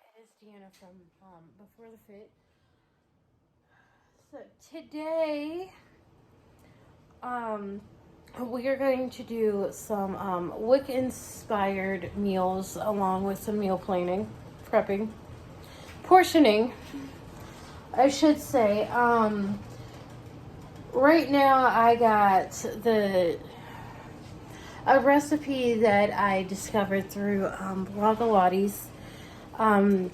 it is Deanna from Before the Fit. So today, we are going to do some WIC inspired meals along with some meal planning, prepping, portioning, I should say. Right now I got a recipe that I discovered through Blogilates.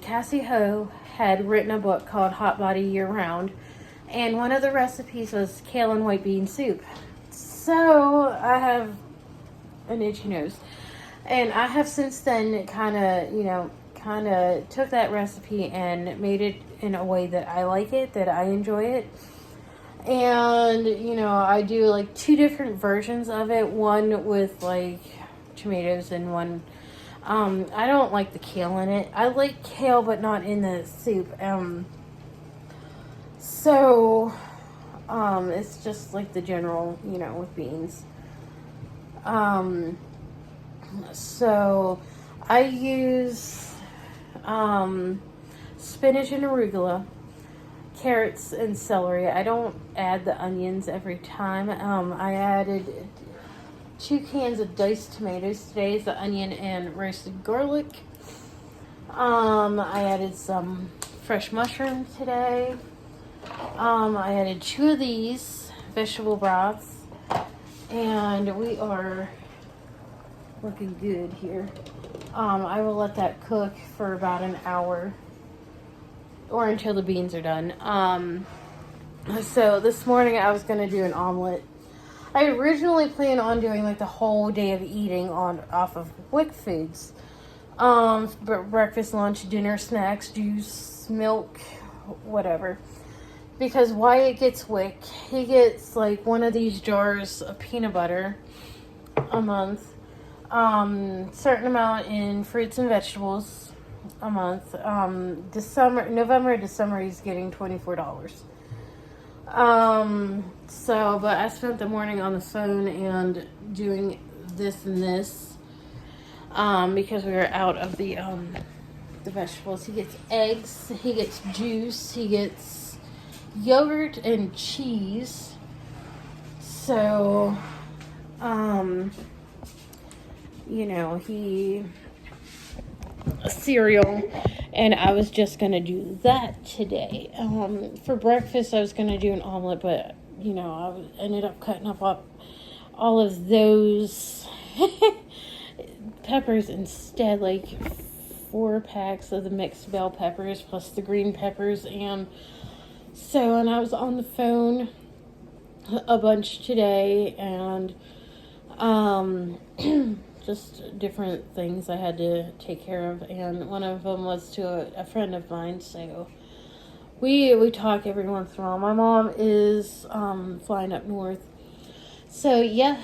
Cassie Ho had written a book called Hot Body Year Round, and one of the recipes was kale and white bean soup. So I have an itchy nose, and I have since then kind of took that recipe and made it in a way that I like it, that I enjoy it. And, I do like two different versions of it. One with like tomatoes and one, I don't like the kale in it. I like kale, but not in the soup. It's just like the general, with beans. So I use, spinach and arugula, carrots and celery. I don't add the onions every time. I added 2 cans of diced tomatoes. Today is the onion and roasted garlic. I added some fresh mushrooms today. I added 2 of these vegetable broths, and we are looking good here. I will let that cook for about an hour, or until the beans are done. So this morning I was going to do an omelet. I originally planned on doing like the whole day of eating off of WIC foods. But breakfast, lunch, dinner, snacks, juice, milk, whatever. Because Wyatt gets WIC. He gets like one of these jars of peanut butter a month. Certain amount in fruits and vegetables a month. November, December, he's getting $24. But I spent the morning on the phone and doing this and this, because we were out of the vegetables. He gets eggs, he gets juice, he gets yogurt and cheese. So, he cereal, and I was just gonna do that today. For breakfast I was gonna do an omelet, but I ended up cutting up all of those peppers instead, like 4 packs of the mixed bell peppers plus the green peppers. And I was on the phone a bunch today, and just different things I had to take care of, and one of them was to a friend of mine. So we talk every once in a while. My mom is flying up north. So yeah,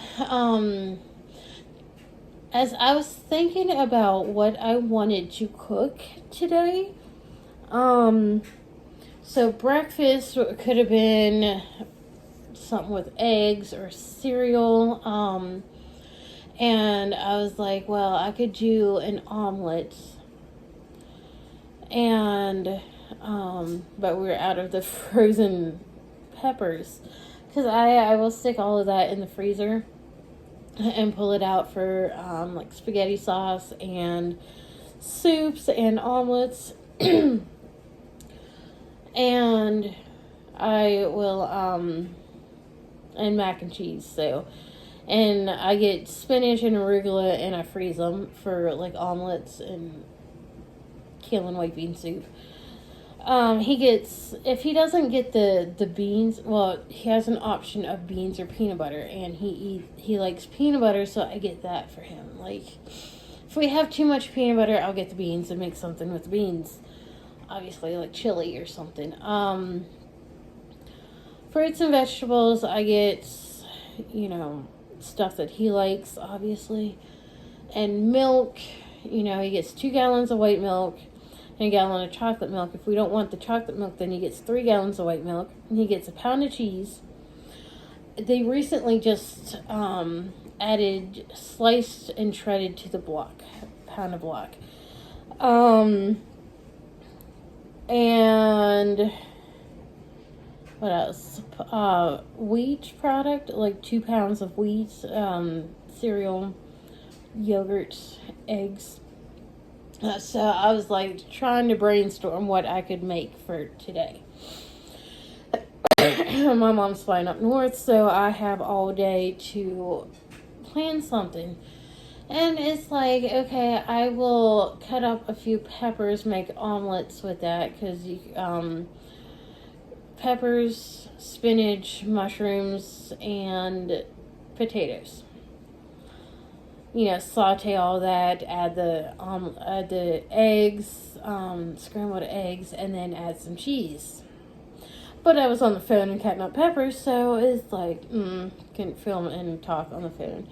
as I was thinking about what I wanted to cook today, so breakfast could have been something with eggs or cereal. And I was like, well, I could do an omelet. And, but we were out of the frozen peppers. Because I will stick all of that in the freezer and pull it out for, like spaghetti sauce and soups and omelets. And I will, and mac and cheese, so. And I get spinach and arugula, and I freeze them for like omelets and kale and white bean soup. If he doesn't get the beans, well, he has an option of beans or peanut butter, and he likes peanut butter, so I get that for him. Like, if we have too much peanut butter, I'll get the beans and make something with the beans. Obviously, like chili or something. Fruits and vegetables, I get, stuff that he likes, obviously. And milk, he gets 2 gallons of white milk and a gallon of chocolate milk. If we don't want the chocolate milk, then he gets 3 gallons of white milk, and he gets a pound of cheese. They recently just added sliced and shredded to the pound of block. And what else? Wheat product, like 2 pounds of wheat, cereal, yogurt, eggs. So I was like trying to brainstorm what I could make for today. My mom's flying up north, so I have all day to plan something. And it's like, okay, I will cut up a few peppers, make omelets with that, because peppers, spinach, mushrooms, and potatoes. You know, saute all that, add the eggs, scrambled eggs, and then add some cheese. But I was on the phone and cutting up peppers, so it's like, couldn't film and talk on the phone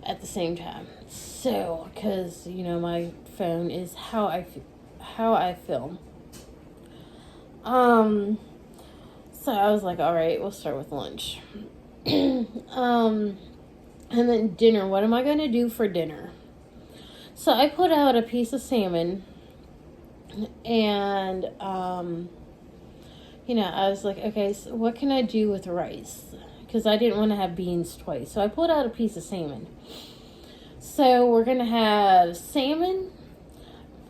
at the same time. So, because, you know, my phone is how I film. So I was like, all right, we'll start with lunch. And then dinner. What am I going to do for dinner? So I put out a piece of salmon, and you know, I was like, okay, so what can I do with rice? Because I didn't want to have beans twice. So I pulled out a piece of salmon. So we're going to have salmon,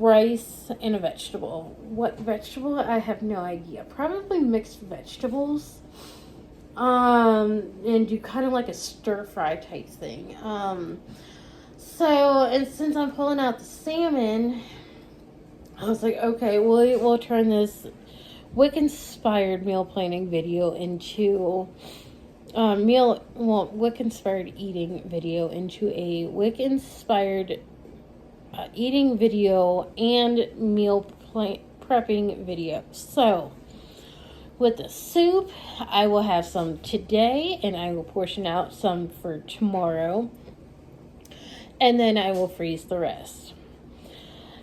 rice, and a vegetable. What vegetable? I have no idea. Probably mixed vegetables. And do kind of like a stir fry type thing. So, and since I'm pulling out the salmon, I was like, okay, we'll turn this WIC inspired meal planning video into WIC inspired eating video into a WIC inspired eating video and meal prepping video. So with the soup, I will have some today, and I will portion out some for tomorrow, and then I will freeze the rest.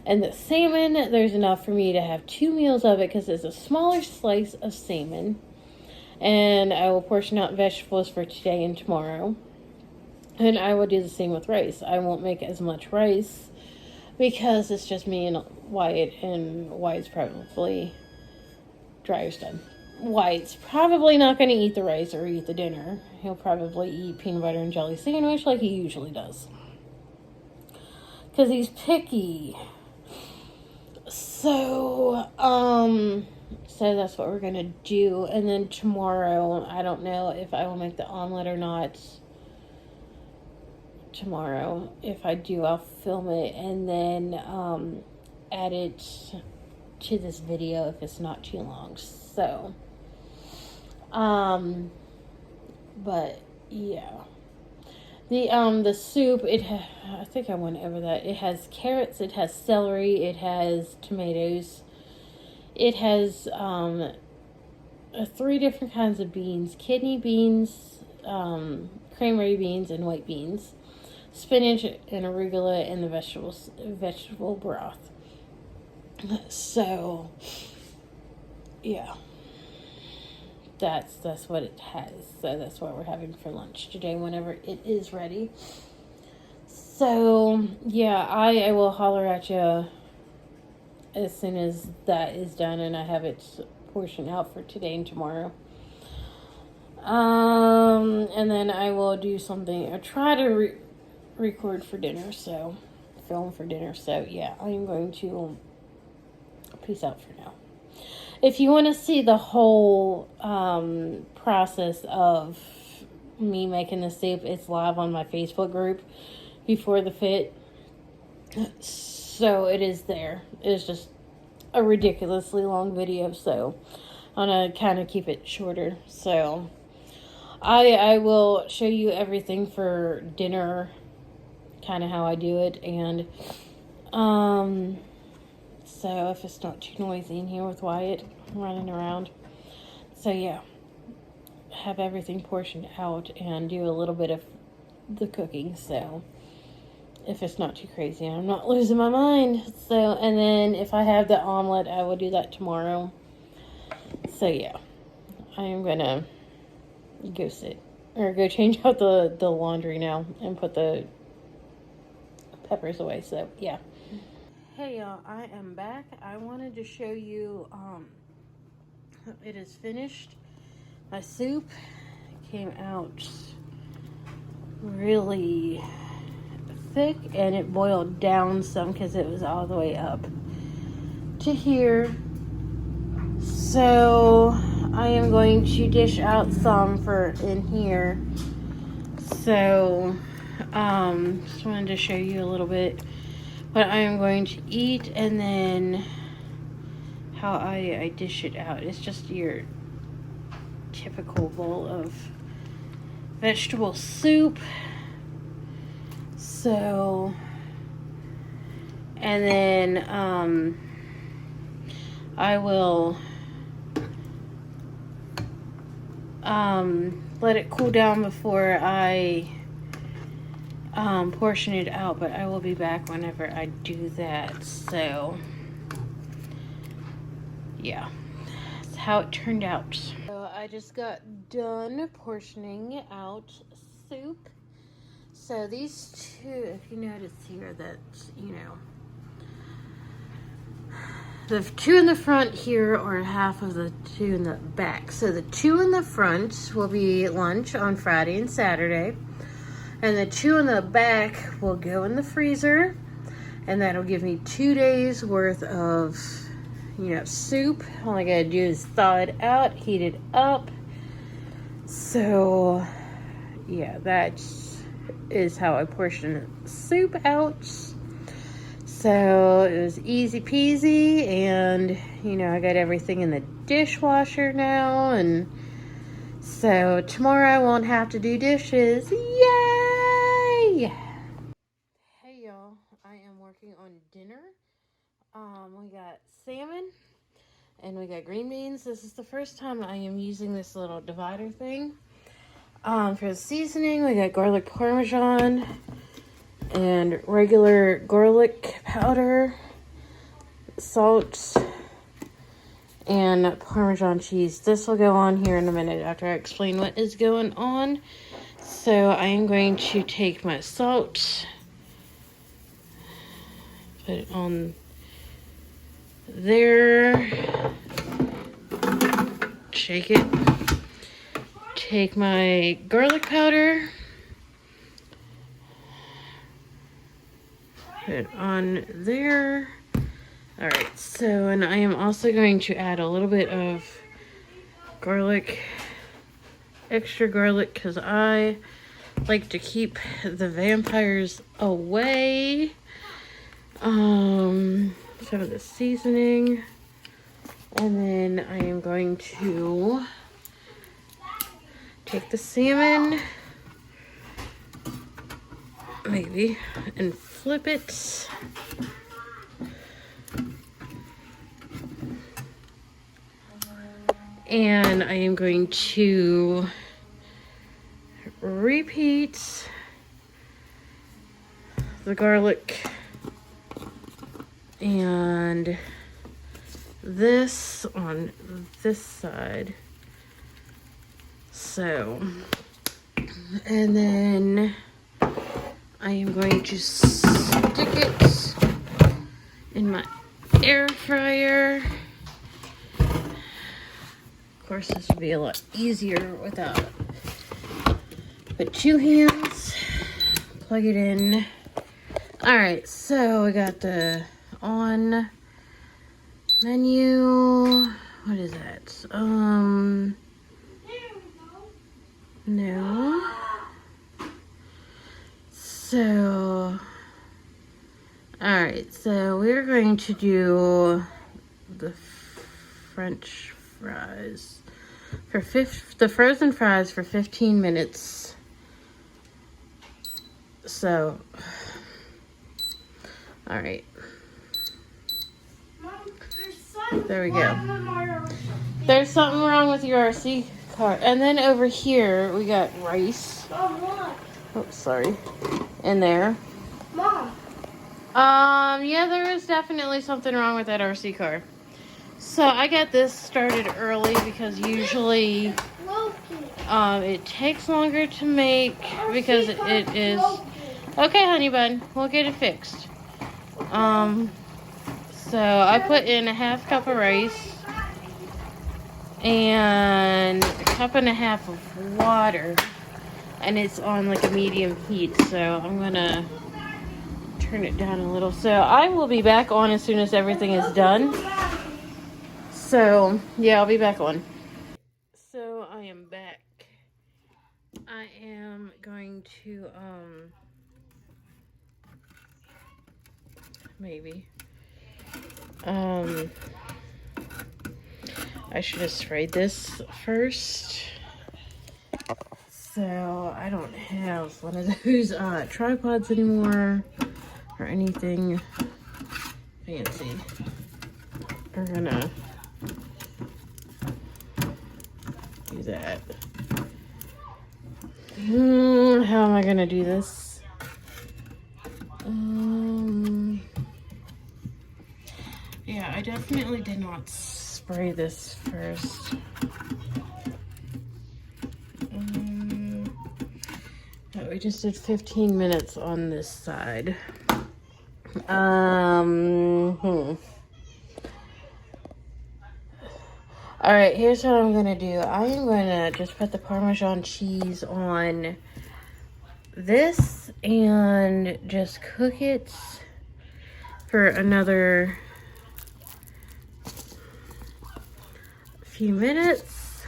And the salmon, there's enough for me to have 2 meals of it because it's a smaller slice of salmon. And I will portion out vegetables for today and tomorrow. And I will do the same with rice. I won't make as much rice because it's just me and Wyatt, and Wyatt's probably dryer's done. Wyatt's probably not going to eat the rice or eat the dinner. He'll probably eat peanut butter and jelly sandwich like he usually does. Because he's picky. So, so that's what we're going to do. And then tomorrow, I don't know if I will make the omelet or not. Tomorrow, if I do, I'll film it and then add it to this video if it's not too long. So, but yeah, the soup, I think I went over that. It has carrots, it has celery, it has tomatoes, it has 3 different kinds of beans: kidney beans, cranberry beans, and white beans, spinach and arugula, and the vegetable broth. So yeah, that's what it has. So that's what we're having for lunch today whenever it is ready. So yeah, I will holler at you as soon as that is done and I have it portioned out for today and tomorrow. And then I will do something, or try to record for dinner, so film for dinner. So yeah, I am going to peace out for now. If you want to see the whole process of me making the soup, it's live on my Facebook group, Before the Fit. So it is there. It's just a ridiculously long video, so I'm going to kind of keep it shorter. So I will show you everything for dinner, kind of how I do it, and so if it's not too noisy in here with Wyatt running around. So yeah, have everything portioned out and do a little bit of the cooking. So if it's not too crazy, I'm not losing my mind. So, and then if I have the omelet, I will do that tomorrow. So yeah, I am gonna go change out the laundry now and put the peppers away. So yeah. Hey y'all, I am back. I wanted to show you, it is finished. My soup came out really thick and it boiled down some because it was all the way up to here. So I am going to dish out some for in here. So just wanted to show you a little bit what I am going to eat and then how I dish it out. It's just your typical bowl of vegetable soup. So, and then I will let it cool down before I portion it out, but I will be back whenever I do that. So yeah, that's how it turned out. So I just got done portioning out soup. So these two, if you notice here that, you know, the two in the front here are half of the two in the back. So the two in the front will be lunch on Friday and Saturday. And the two in the back will go in the freezer. And that'll give me 2 days worth of, you know, soup. All I gotta do is thaw it out, heat it up. So, yeah, that is how I portion soup out. So it was easy peasy, and you know, I got everything in the dishwasher now, and so tomorrow I won't have to do dishes. Yay! Hey y'all, I am working on dinner. We got salmon and we got green beans. This is the first time I am using this little divider thing. For the seasoning, we got garlic parmesan and regular garlic powder, salt, and Parmesan cheese. This will go on here in a minute after I explain what is going on. So I am going to take my salt, put it on there, shake it, take my garlic powder, put it on there. All right, so, and I am also going to add a little bit of garlic, extra garlic, because I like to keep the vampires away. Some of the seasoning, and then I am going to take the salmon, maybe, and flip it. And I am going to repeat the garlic and this on this side. So, and then I am going to stick it in my air fryer. Of course, this would be a lot easier without it. Put 2 hands, plug it in. All right, so we got the on menu. What is that? No. So, all right, so we're going to do the French fries for the frozen fries for 15 minutes. So, all right. There we go. There's something wrong with your RC car. And then over here, we got rice. Oh, sorry. In there. Mom. Yeah, there is definitely something wrong with that RC car. So I got this started early because usually it takes longer to make because it is... Okay, honey bun, we'll get it fixed. So I put in a half cup of rice and a cup and a half of water, and it's on like a medium heat. So I'm gonna turn it down a little. So I will be back on as soon as everything is done. So yeah, I'll be back on. So I am back. I am going to maybe I should have sprayed this first. So I don't have one of those tripods anymore or anything fancy. We're gonna do that. How am I gonna do this? Yeah, I definitely did not spray this first. We just did 15 minutes on this side. Alright, here's what I'm gonna do. I am gonna just put the Parmesan cheese on this and just cook it for another few minutes.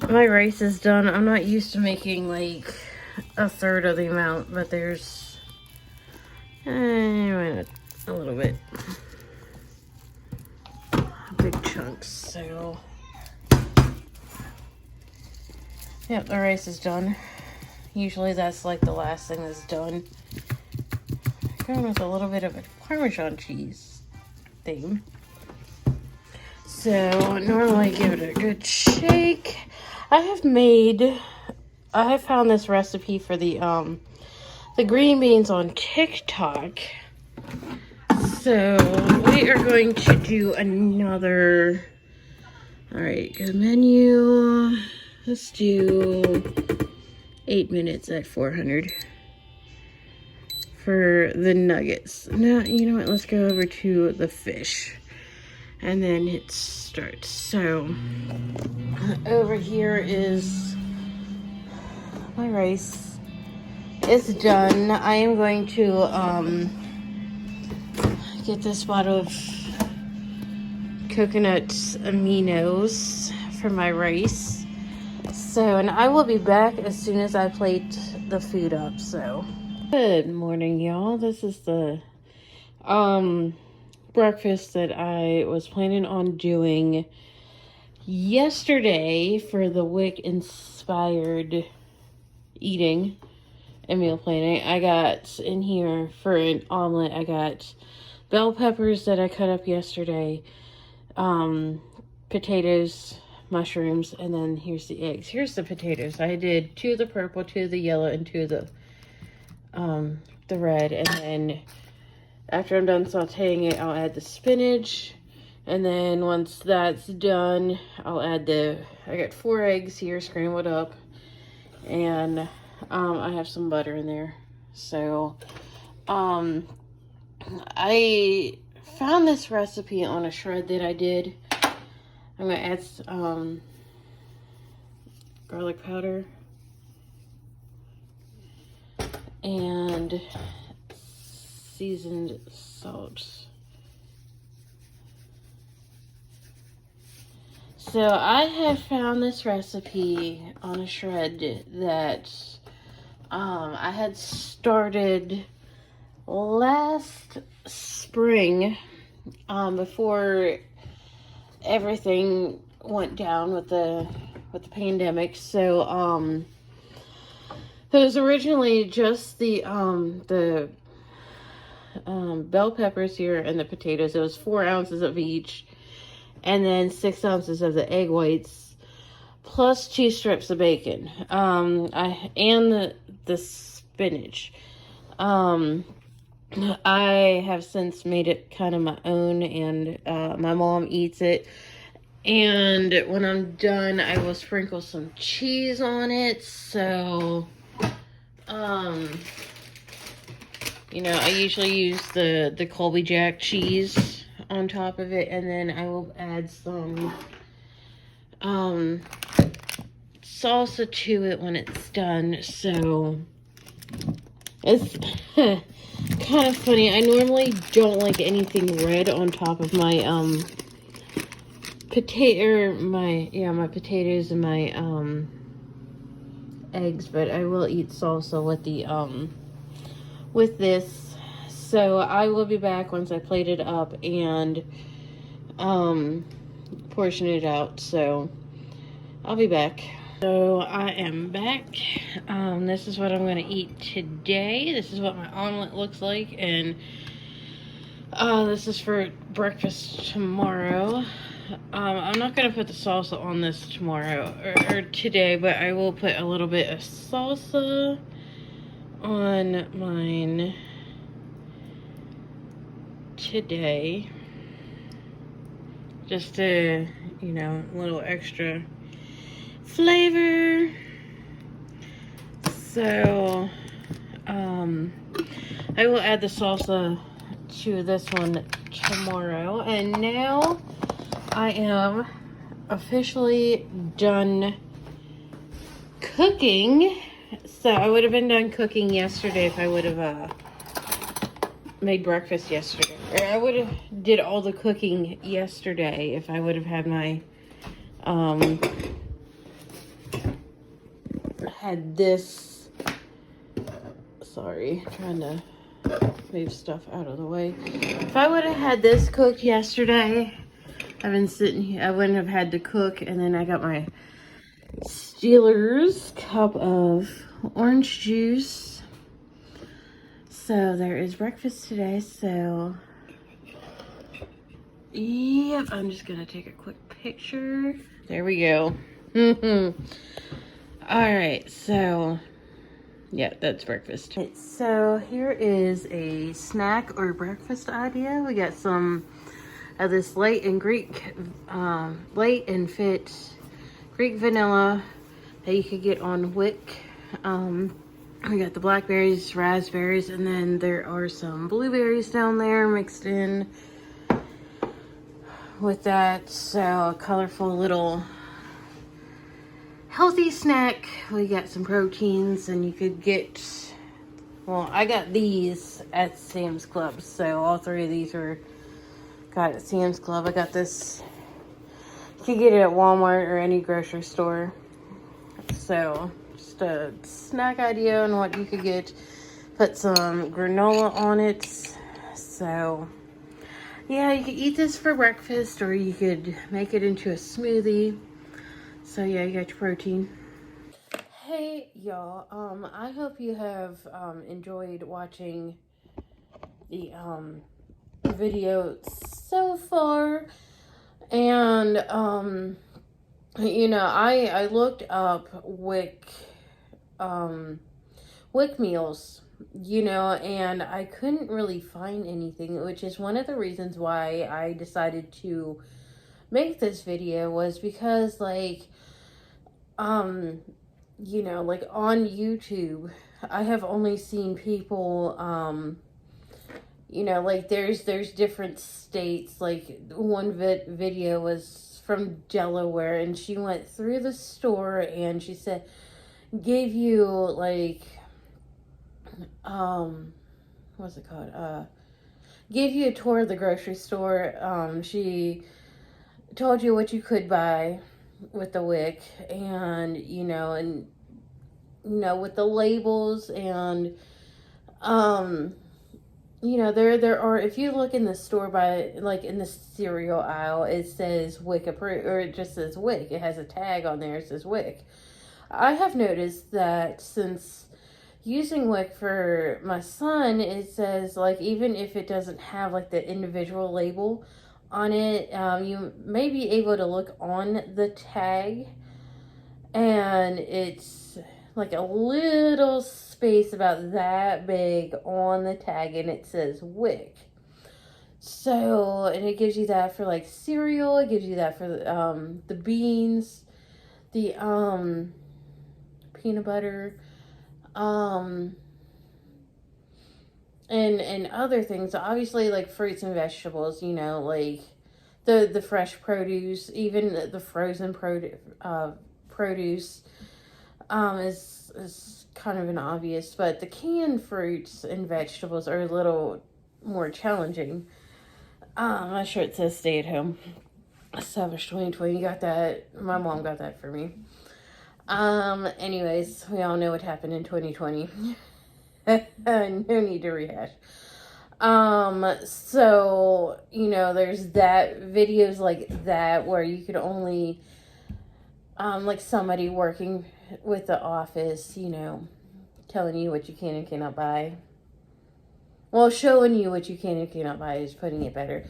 My rice is done. I'm not used to making like a third of the amount, but there's a little bit big chunks. So yep, the rice is done. Usually that's like the last thing that's done. Going with a little bit of a Parmesan cheese theme. So normally give it a good shake. I have found this recipe for the green beans on TikTok. So we are going to do another. All right, go menu. Let's do 8 minutes at 400 for the nuggets. Now, you know what? Let's go over to the fish and then hit start. So over here is my rice. It's done. I am going to get this bottle of coconut aminos for my rice. So, and I will be back as soon as I plate the food up. So good morning, y'all. This is the breakfast that I was planning on doing yesterday for the WIC inspired eating and meal planning. I got in here for an omelet, I got bell peppers that I cut up yesterday, potatoes, mushrooms, and then here's the eggs. Here's the potatoes. I did 2 of the purple, 2 of the yellow, and 2 of the red. And then after I'm done sauteing it, I'll add the spinach. And then once that's done, I'll add I got 4 eggs here scrambled up. And I have some butter in there. So I found this recipe on a shred that I did. I'm going to add garlic powder and seasoned salt. So I have found this recipe on a shred that I had started last spring, before everything went down with the pandemic. So it was originally just the bell peppers here and the potatoes. It was 4 ounces of each, and then 6 ounces of the egg whites, plus 2 strips of bacon. And the spinach. I have since made it kind of my own, and my mom eats it. And when I'm done, I will sprinkle some cheese on it. So, You know, I usually use the Colby Jack cheese on top of it, and then I will add some salsa to it when it's done. So it's kind of funny. I normally don't like anything red on top of my my potatoes and my eggs, but I will eat salsa with the with this. So I will be back once I plate it up and portion it out. So I'll be back. So I am back. This is what I'm going to eat today. This is what my omelet looks like, and this is for breakfast tomorrow. I'm not going to put the salsa on this tomorrow or today, but I will put a little bit of salsa on mine today. Just to, you know, a little extra flavor. So, I will add the salsa to this one tomorrow. And now I am officially done cooking. So I would have been done cooking yesterday if I would have made breakfast yesterday. Or I would have did all the cooking yesterday if I would have had my had this. Sorry, trying to move stuff out of the way. If I would have had this cooked yesterday, I've been sitting here, I wouldn't have had to cook. And then I got my Steelers cup of orange juice. So there is breakfast today. So yep, I'm just gonna take a quick picture. There we go. All right, so yeah, that's breakfast. Right, so here is a snack or breakfast idea. We got some of this light and fit Greek vanilla that you could get on WIC. We got the blackberries, raspberries, and then there are some blueberries down there mixed in with that. So a colorful little healthy snack. We got some proteins, and you could get, well, I got these at Sam's Club. So all three of these were got at Sam's Club. I got this, you could get it at Walmart or any grocery store. So just a snack idea on what you could get. Put some granola on it. So yeah, you could eat this for breakfast, or you could make it into a smoothie. So yeah, you got your protein. Hey y'all, I hope you have enjoyed watching the video so far. And you know, I looked up WIC meals, you know, and I couldn't really find anything, which is one of the reasons why I decided to make this video, was because, like, you know, like on YouTube, I have only seen people, you know, like there's different states. Like one video was from Delaware, and she went through the store and she said, gave you like, what's it called? Gave you a tour of the grocery store. She told you what you could buy with the WIC, and you know, with the labels, and you know, there are, if you look in the store by, like in the cereal aisle, it says WIC approved, or it just says WIC. It has a tag on there, it says WIC. I have noticed that since using WIC for my son, it says, like, even if it doesn't have like the individual label on it, you may be able to look on the tag, and it's like a little space about that big on the tag, and it says WIC. So, and it gives you that for like cereal, it gives you that for the beans, the peanut butter, and other things. Obviously, like fruits and vegetables, you know, like the fresh produce, even the frozen produce, is kind of an obvious. But the canned fruits and vegetables are a little more challenging. I'm not sure it says stay at home. Savage 2020. You got that? My mom got that for me. Anyways, we all know what happened in 2020. No need to rehash. So, you know, there's videos like that where you could only, like somebody working with the office, you know, telling you what you can and cannot buy. Well, showing you what you can and cannot buy is putting it better.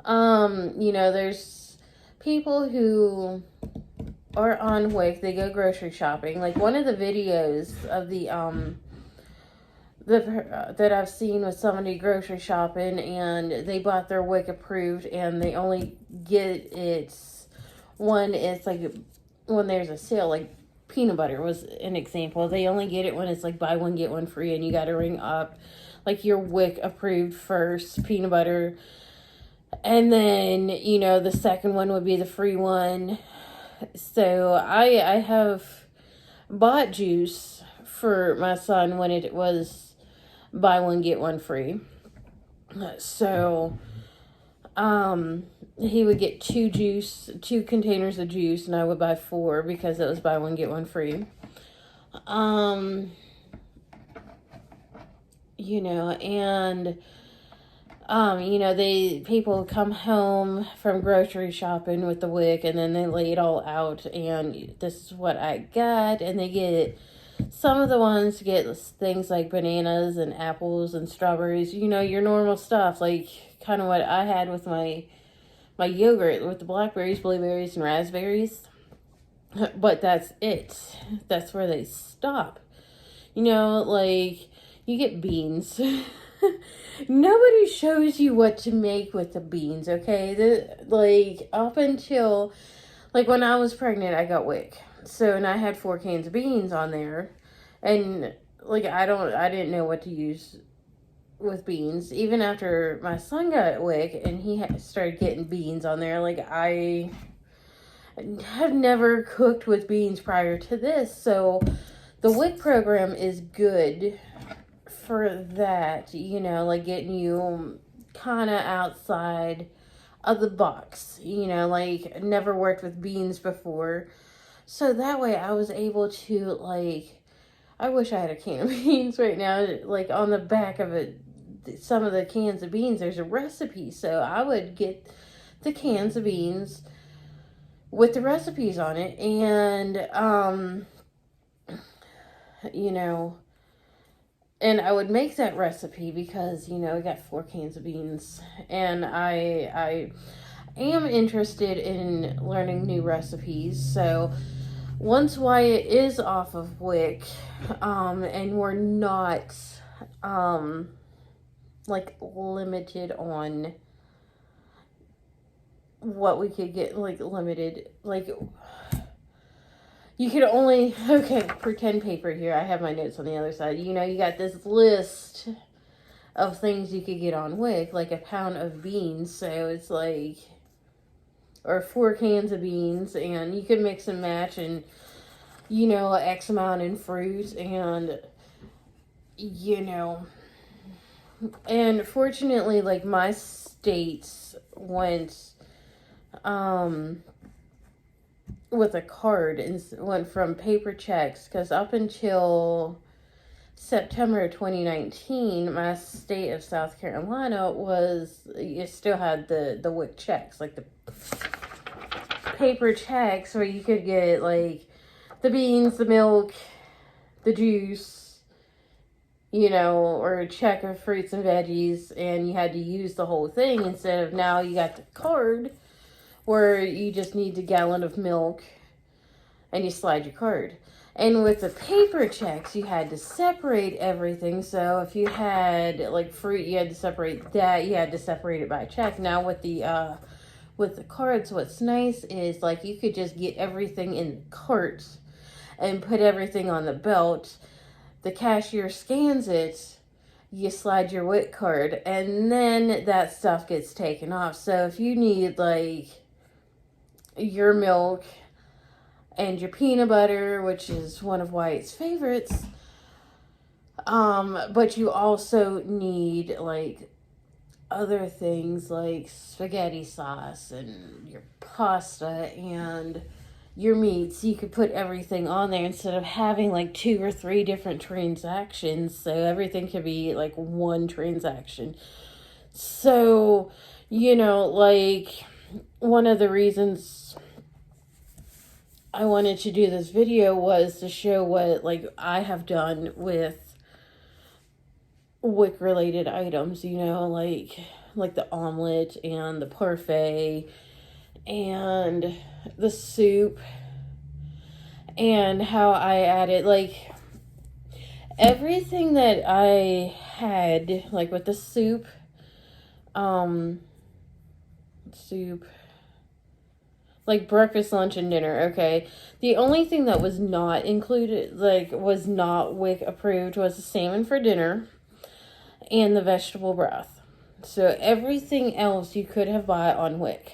You know, there's people who are on WIC, they go grocery shopping. Like one of the videos of that I've seen with somebody grocery shopping, and they bought their WIC approved, and they only get it when it's like when there's a sale. Like peanut butter was an example. They only get it when it's like buy one get one free, and you got to ring up like your WIC approved first peanut butter, and then you know the second one would be the free one. So I have bought juice for my son when it was buy one get one free. So he would get two containers of juice, and I would buy 4 because it was buy one get one free. You know, and you know, people come home from grocery shopping with the WIC, and then they lay it all out, and this is what I got, and they get, some of the ones get things like bananas and apples and strawberries, you know, your normal stuff, like kind of what I had with my yogurt with the blackberries, blueberries, and raspberries. But that's it. That's where they stop. You know, like, you get beans. Nobody shows you what to make with the beans, okay? Like, up until, like, when I was pregnant, I got WIC. So, and I had 4 cans of beans on there. And, like, I didn't know what to use with beans. Even after my son got WIC and he started getting beans on there, like, I have never cooked with beans prior to this. So, the WIC program is good for that, you know, like getting you kind of outside of the box, you know, like never worked with beans before. So that way I was able to, like, I wish I had a can of beans right now, like on the back of it, some of the cans of beans, there's a recipe. So I would get the cans of beans with the recipes on it, and, you know, and I would make that recipe because, you know, I got 4 cans of beans. And I am interested in learning new recipes. So once Wyatt is off of WIC, and we're not, like, limited on what we could get, like, limited, like, you could only, okay, pretend paper here. I have my notes on the other side. You know, you got this list of things you could get on WIC, like a pound of beans. So it's like, or 4 cans of beans, and you could mix and match, and, you know, X amount in fruit, and, you know, and fortunately, like, my states went, with a card and went from paper checks, because up until September of 2019, my state of South Carolina you still had the WIC checks, like the paper checks where you could get like the beans, the milk, the juice, you know, or a check of fruits and veggies, and you had to use the whole thing instead of now you got the card where you just need a gallon of milk and you slide your card. And with the paper checks, you had to separate everything. So if you had like fruit, you had to separate that. You had to separate it by check. Now with the cards, what's nice is like you could just get everything in the cart and put everything on the belt. The cashier scans it. you slide your WIC card, and then that stuff gets taken off. So if you need like your milk and your peanut butter, which is one of Wyatt's favorites, but you also need like other things like spaghetti sauce and your pasta and your meats. You could put everything on there instead of having like 2 or 3 different transactions, so everything could be like one transaction. So, like, one of the reasons I wanted to do this video was to show what like I have done with WIC related items, like the omelet and the parfait and the soup, and how I added like everything that I had, like with the soup, like breakfast, lunch, and dinner. Okay, the only thing that was not included, like was not WIC approved, was the salmon for dinner and the vegetable broth. So everything else you could have bought on WIC.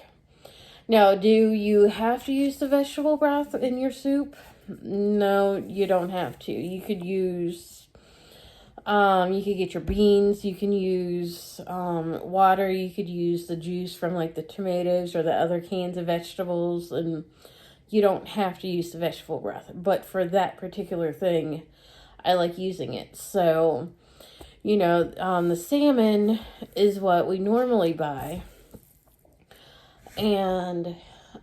Now, do you have to use the vegetable broth in your soup? No, you don't have to. You could use, you could get your beans, you can use water, you could use the juice from like the tomatoes or the other cans of vegetables, and you don't have to use the vegetable broth. But for that particular thing, I like using it. So, the salmon is what we normally buy. And,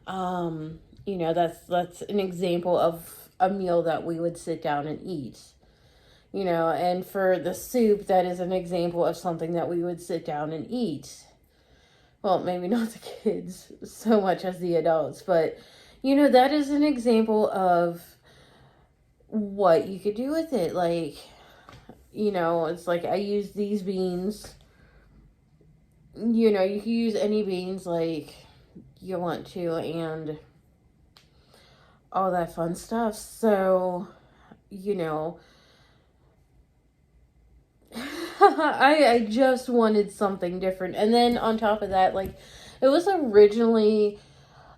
that's an example of a meal that we would sit down and eat. And for the soup, that is an example of something that we would sit down and eat. Well, maybe not the kids so much as the adults, but, that is an example of what you could do with it. Like, it's like I use these beans. You can use any beans like you want to and all that fun stuff. So, I just wanted something different. And then on top of that, like, I was originally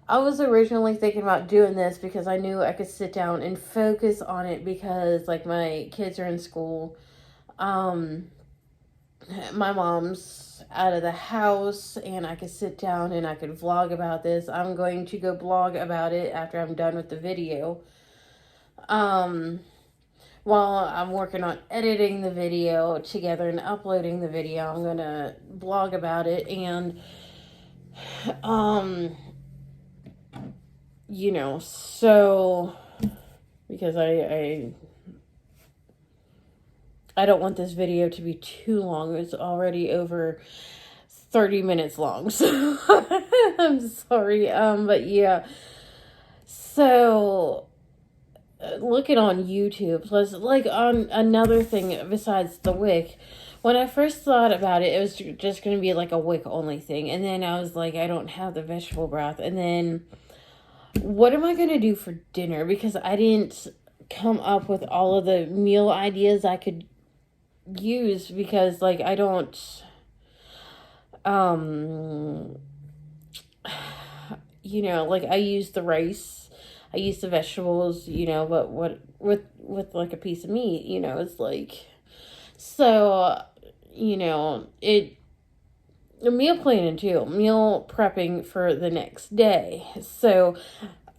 thinking about doing this because I knew I could sit down and focus on it because, like, my kids are in school. My mom's out of the house and I could sit down and I could vlog about this. I'm going to go blog about it after I'm done with the video. While I'm working on editing the video together and uploading the video, I'm going to blog about it. And, so, because I don't want this video to be too long. It's already over 30 minutes long, so I'm sorry. But yeah, so looking on YouTube, plus like on another thing besides the WIC, when I first thought about it, it was just going to be like a WIC only thing. And then I was like, I don't have the vegetable broth. And then what am I going to do for dinner? Because I didn't come up with all of the meal ideas I could use, because like I don't like I use the rice, I use the vegetables, but what with like a piece of meat, it's like, so meal planning too, meal prepping for the next day. So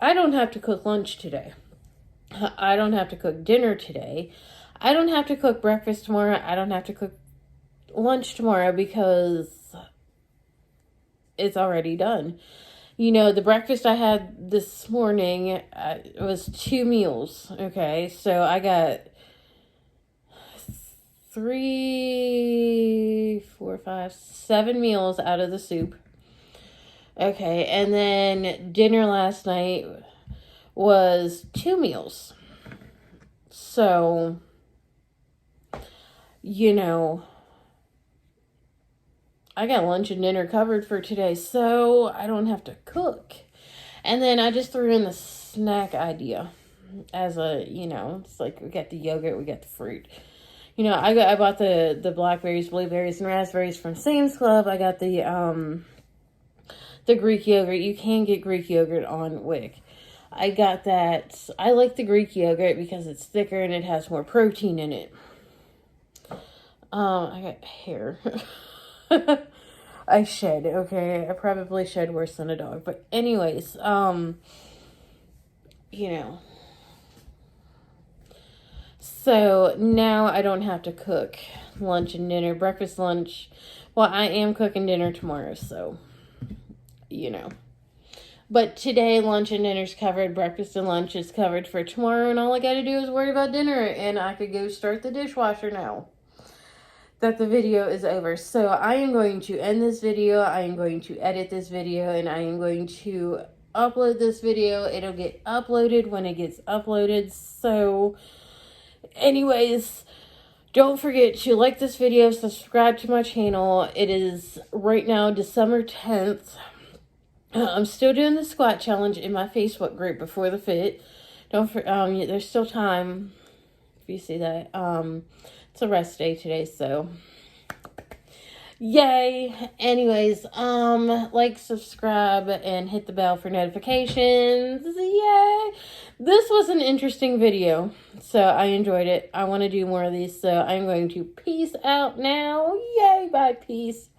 I don't have to cook lunch today, I don't have to cook dinner today, I don't have to cook breakfast tomorrow. I don't have to cook lunch tomorrow because it's already done. The breakfast I had this morning it was 2 meals. Okay, so I got 3, 4, 5, 7 meals out of the soup. Okay, and then dinner last night was 2 meals. So, I got lunch and dinner covered for today, so I don't have to cook. And then I just threw in the snack idea as a, it's like we got the yogurt, we got the fruit. You know, I bought the blackberries, blueberries, and raspberries from Sam's Club. I got the Greek yogurt. You can get Greek yogurt on WIC. I got that. I like the Greek yogurt because it's thicker and it has more protein in it. I got hair. I shed, okay? I probably shed worse than a dog. But anyways, you know. So now I don't have to cook lunch and dinner, breakfast, lunch. Well, I am cooking dinner tomorrow, so, you know. But today, lunch and dinner's covered. Breakfast and lunch is covered for tomorrow. And all I got to do is worry about dinner. And I could go start the dishwasher now that the video is over. So I am going to end this video. I am going to edit this video. And I am going to upload this video. It'll get uploaded when it gets uploaded. So anyways, don't forget to like this video, subscribe to my channel. It is right now December 10th. I'm still doing the squat challenge in my Facebook group before the fit. There's still time if you see that. It's a rest day today, so yay. Anyways, like, subscribe, and hit the bell for notifications. Yay. This was an interesting video, so I enjoyed it. I want to do more of these, so I'm going to peace out now. Yay, bye, peace.